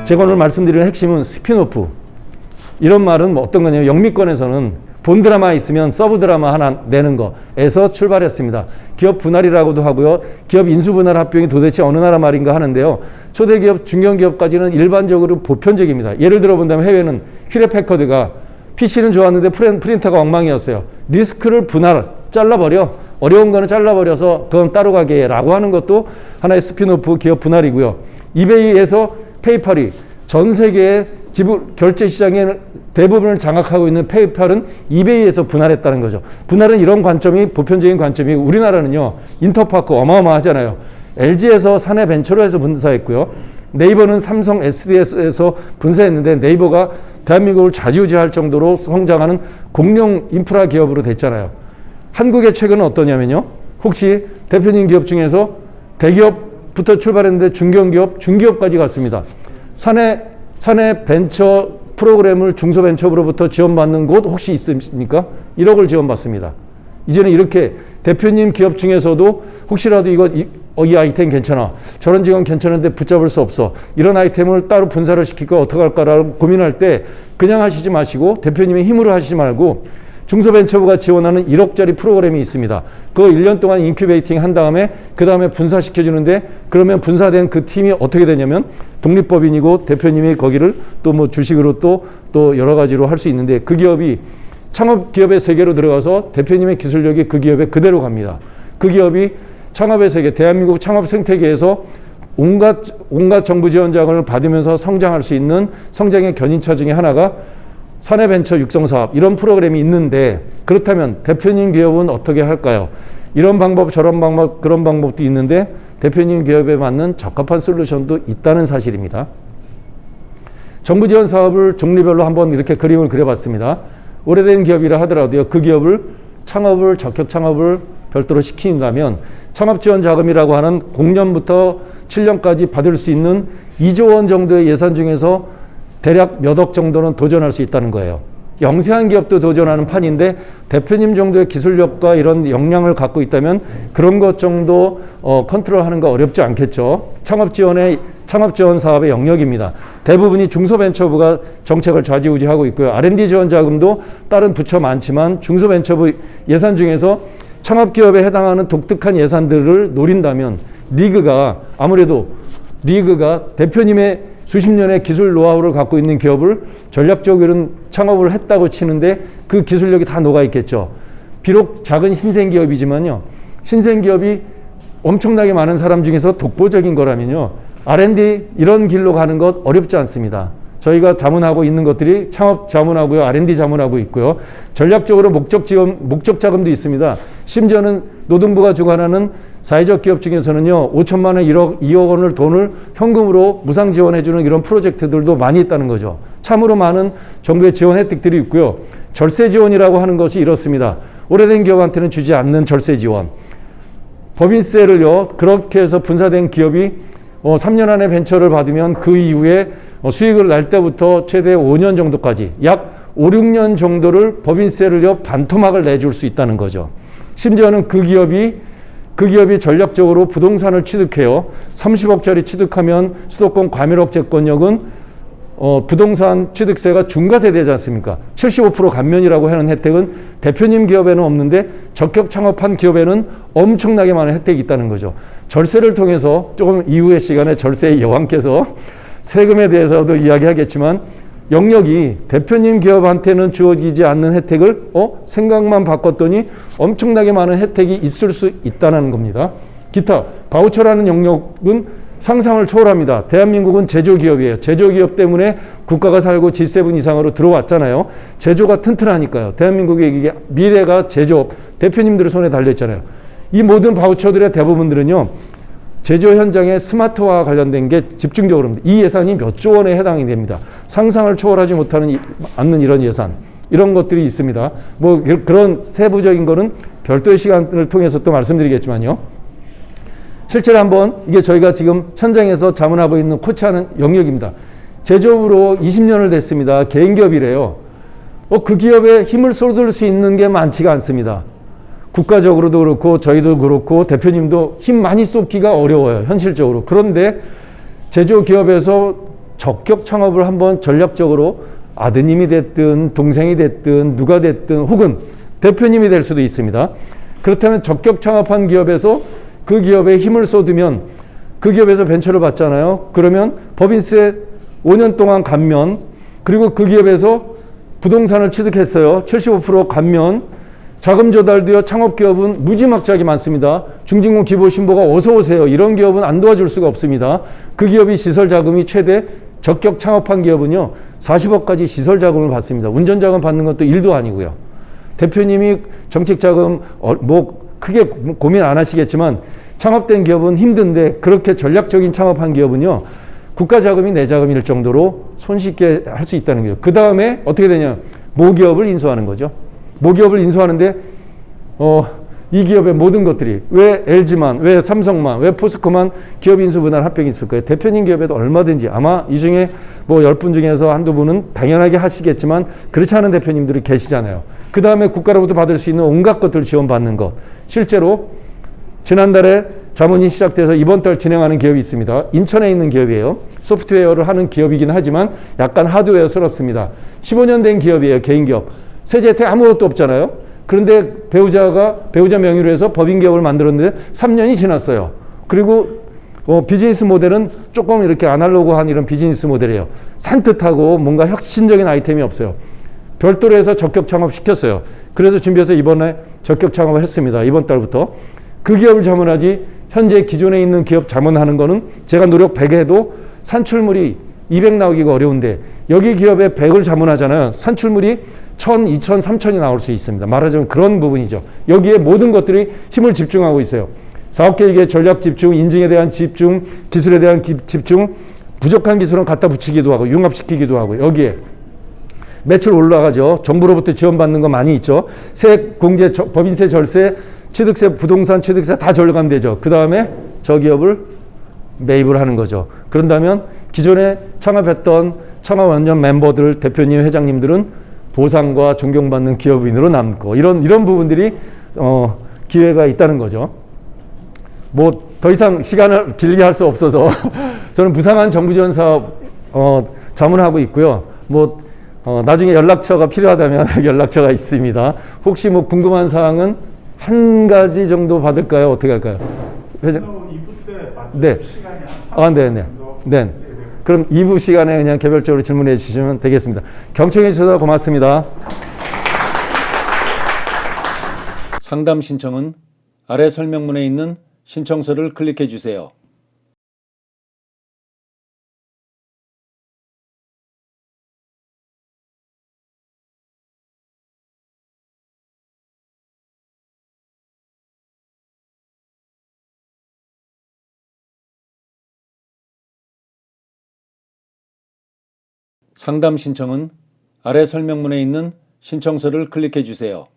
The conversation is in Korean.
제가 오늘 말씀드리는 핵심은 스피노프. 이런 말은 뭐 어떤 거냐면 영미권에서는 본 드라마 있으면 서브 드라마 하나 내는 거에서 출발했습니다. 기업 분할이라고도 하고요. 기업 인수 분할 합병이 도대체 어느 나라 말인가 하는데요. 초대 기업, 중견 기업까지는 일반적으로 보편적입니다. 예를 들어 본다면 해외는 휴레패커드가 PC는 좋았는데 프린터가 엉망이었어요. 리스크를 분할, 잘라버려. 어려운 거는 잘라버려서 그건 따로 가게 라고 하는 것도 하나의 스피노프 기업 분할이고요. 이베이에서 페이팔이 전 세계의 지불 결제 시장의 대부분을 장악하고 있는 페이팔은 이베이에서 분할했다는 거죠. 분할은 이런 관점이 보편적인 관점이고 우리나라는요. 인터파크 어마어마하잖아요. LG에서 사내벤처로 해서 분사했고요. 네이버는 삼성 SDS에서 분사했는데 네이버가 대한민국을 좌지우지할 정도로 성장하는 공룡 인프라 기업으로 됐잖아요. 한국의 최근은 어떠냐면요. 혹시 대표님 기업 중에서 대기업부터 출발했는데 중견기업, 중기업까지 갔습니다. 사내 벤처 프로그램을 중소벤처부로부터 지원받는 곳 혹시 있습니까? 1억을 지원받습니다. 이제는 이렇게 대표님 기업 중에서도 혹시라도 이 아이템 괜찮아. 저런 직원 괜찮은데 붙잡을 수 없어. 이런 아이템을 따로 분사를 시킬까 어떻게 할까라고 고민할 때 그냥 하시지 마시고 대표님의 힘으로 하시지 말고 중소벤처부가 지원하는 1억짜리 프로그램이 있습니다. 그거 1년 동안 인큐베이팅 한 다음에 그 다음에 분사시켜주는데 그러면 분사된 그 팀이 어떻게 되냐면 독립법인이고 대표님이 거기를 또 뭐 주식으로 또 여러 가지로 할 수 있는데 그 기업이 창업기업의 세계로 들어가서 대표님의 기술력이 그 기업에 그대로 갑니다. 그 기업이 창업의 세계, 대한민국 창업 생태계에서 온갖 정부 지원 자금을 받으면서 성장할 수 있는 성장의 견인차 중에 하나가 사내벤처 육성사업 이런 프로그램이 있는데 그렇다면 대표님 기업은 어떻게 할까요? 이런 방법 저런 방법 그런 방법도 있는데 대표님 기업에 맞는 적합한 솔루션도 있다는 사실입니다. 정부 지원 사업을 종류별로 한번 이렇게 그림을 그려봤습니다. 오래된 기업이라 하더라도요. 그 기업을 적격 창업을 별도로 시킨다면 창업 지원 자금이라고 하는 0년부터 7년까지 받을 수 있는 2조 원 정도의 예산 중에서 대략 몇 억 정도는 도전할 수 있다는 거예요. 영세한 기업도 도전하는 판인데 대표님 정도의 기술력과 이런 역량을 갖고 있다면 그런 것 정도 컨트롤하는 거 어렵지 않겠죠. 창업 지원 사업의 영역입니다. 대부분이 중소벤처부가 정책을 좌지우지하고 있고요. R&D 지원 자금도 다른 부처 많지만 중소벤처부 예산 중에서 창업기업에 해당하는 독특한 예산들을 노린다면 아무래도 리그가 대표님의 수십 년의 기술 노하우를 갖고 있는 기업을 전략적으로는 창업을 했다고 치는데 그 기술력이 다 녹아 있겠죠. 비록 작은 신생기업이지만요. 신생기업이 엄청나게 많은 사람 중에서 독보적인 거라면요. R&D 이런 길로 가는 것 어렵지 않습니다. 저희가 자문하고 있는 것들이 창업 자문하고요. R&D 자문하고 있고요. 전략적으로 목적 자금도 있습니다. 심지어는 노동부가 주관하는 사회적 기업 중에서는요. 5천만 원, 1억, 2억 원을 돈을 현금으로 무상 지원해주는 이런 프로젝트들도 많이 있다는 거죠. 참으로 많은 정부의 지원 혜택들이 있고요. 절세 지원이라고 하는 것이 이렇습니다. 오래된 기업한테는 주지 않는 절세 지원. 법인세를요. 그렇게 해서 분사된 기업이 3년 안에 벤처를 받으면 그 이후에 수익을 날 때부터 최대 5년 정도까지 약 5, 6년 정도를 법인세를요. 반토막을 내줄 수 있다는 거죠. 심지어는 그 기업이 전략적으로 부동산을 취득해요. 30억짜리 취득하면 수도권 과밀억 채권력은 부동산 취득세가 중과세 되지 않습니까? 75% 감면이라고 하는 혜택은 대표님 기업에는 없는데 적격 창업한 기업에는 엄청나게 많은 혜택이 있다는 거죠. 절세를 통해서 조금 이후의 시간에 절세의 여왕께서 세금에 대해서도 이야기하겠지만 영역이 대표님 기업한테는 주어지지 않는 혜택을 생각만 바꿨더니 엄청나게 많은 혜택이 있을 수 있다는 겁니다. 기타 바우처라는 영역은 상상을 초월합니다. 대한민국은 제조기업이에요. 제조기업 때문에 국가가 살고 G7 이상으로 들어왔잖아요. 제조가 튼튼하니까요. 대한민국의 이게 미래가 제조업 대표님들의 손에 달려있잖아요. 이 모든 바우처들의 대부분들은요. 제조 현장의 스마트화와 관련된 게 집중적으로 합니다. 이 예산이 몇 조 원에 해당이 됩니다. 상상을 초월하지 않는 이런 예산. 이런 것들이 있습니다. 뭐 그런 세부적인 거는 별도의 시간을 통해서 또 말씀드리겠지만요. 실제로 한번 이게 저희가 지금 현장에서 자문하고 있는 코치하는 영역입니다. 제조업으로 20년을 됐습니다. 개인기업이래요. 그 기업에 힘을 쏟을 수 있는 게 많지가 않습니다. 국가적으로도 그렇고 저희도 그렇고 대표님도 힘 많이 쏟기가 어려워요. 현실적으로. 그런데 제조기업에서 적격 창업을 한번 전략적으로 아드님이 됐든 동생이 됐든 누가 됐든 혹은 대표님이 될 수도 있습니다. 그렇다면 적격 창업한 기업에서 그 기업에 힘을 쏟으면 그 기업에서 벤처를 받잖아요. 그러면 법인세 5년 동안 감면, 그리고 그 기업에서 부동산을 취득했어요. 75% 감면, 자금 조달도요. 창업기업은 무지막지하게 많습니다. 중진공 기보신보가 어서 오세요. 이런 기업은 안 도와줄 수가 없습니다. 그 기업이 시설자금이 최대 적격 창업한 기업은요. 40억까지 시설자금을 받습니다. 운전자금 받는 것도 일도 아니고요. 대표님이 정책자금 뭐 크게 고민 안 하시겠지만 창업된 기업은 힘든데 그렇게 전략적인 창업한 기업은요. 국가자금이 내 자금일 정도로 손쉽게 할 수 있다는 거죠. 그 다음에 어떻게 되냐. 모기업을 인수하는 거죠. 모기업을 인수하는데 이 기업의 모든 것들이 왜 LG만, 왜 삼성만, 왜 포스코만 기업 인수 분할 합병이 있을 거예요. 대표님 기업에도 얼마든지 아마 이 중에 뭐 10분 중에서 한두 분은 당연하게 하시겠지만 그렇지 않은 대표님들이 계시잖아요. 그 다음에 국가로부터 받을 수 있는 온갖 것들을 지원받는 것. 실제로 지난달에 자문이 시작돼서 이번 달 진행하는 기업이 있습니다. 인천에 있는 기업이에요. 소프트웨어를 하는 기업이긴 하지만 약간 하드웨어스럽습니다. 15년 된 기업이에요. 개인 기업. 세제 혜택 아무것도 없잖아요. 그런데 배우자 명의로 해서 법인 기업을 만들었는데 3년이 지났어요. 그리고 비즈니스 모델은 조금 이렇게 아날로그한 이런 비즈니스 모델이에요. 산뜻하고 뭔가 혁신적인 아이템이 없어요. 별도로 해서 적격 창업 시켰어요. 그래서 준비해서 이번에 적격 창업을 했습니다. 이번 달부터. 그 기업을 자문하지 현재 기존에 있는 기업 자문하는 거는 제가 노력 100 해도 산출물이 200 나오기가 어려운데 여기 기업에 100을 자문하잖아요. 산출물이 1000, 2000, 3000이 나올 수 있습니다. 말하자면 그런 부분이죠. 여기에 모든 것들이 힘을 집중하고 있어요. 사업계획에 전략 집중, 인증에 대한 집중, 기술에 대한 집중, 부족한 기술은 갖다 붙이기도 하고 융합시키기도 하고 여기에 매출 올라가죠. 정부로부터 지원받는 거 많이 있죠. 세액 공제, 법인세 절세, 취득세, 부동산 취득세 다 절감되죠. 그 다음에 저 기업을 매입을 하는 거죠. 그런다면 기존에 창업했던 창업 원년 멤버들, 대표님, 회장님들은 보상과 존경받는 기업인으로 남고 이런 부분들이 기회가 있다는 거죠. 뭐 더 이상 시간을 길게 할 수 없어서 저는 부상한 정부 지원 사업 자문하고 있고요. 뭐 나중에 연락처가 필요하다면 연락처가 있습니다. 혹시 뭐 궁금한 사항은 한 가지 정도 받을까요? 어떻게 할까요? 회장. 2부 때 네. 시간이 네네. 네. 그럼 2부 시간에 그냥 개별적으로 질문해 주시면 되겠습니다. 경청해 주셔서 고맙습니다. 상담 신청은 아래 설명문에 있는 신청서를 클릭해 주세요. 상담 신청은 아래 설명문에 있는 신청서를 클릭해 주세요.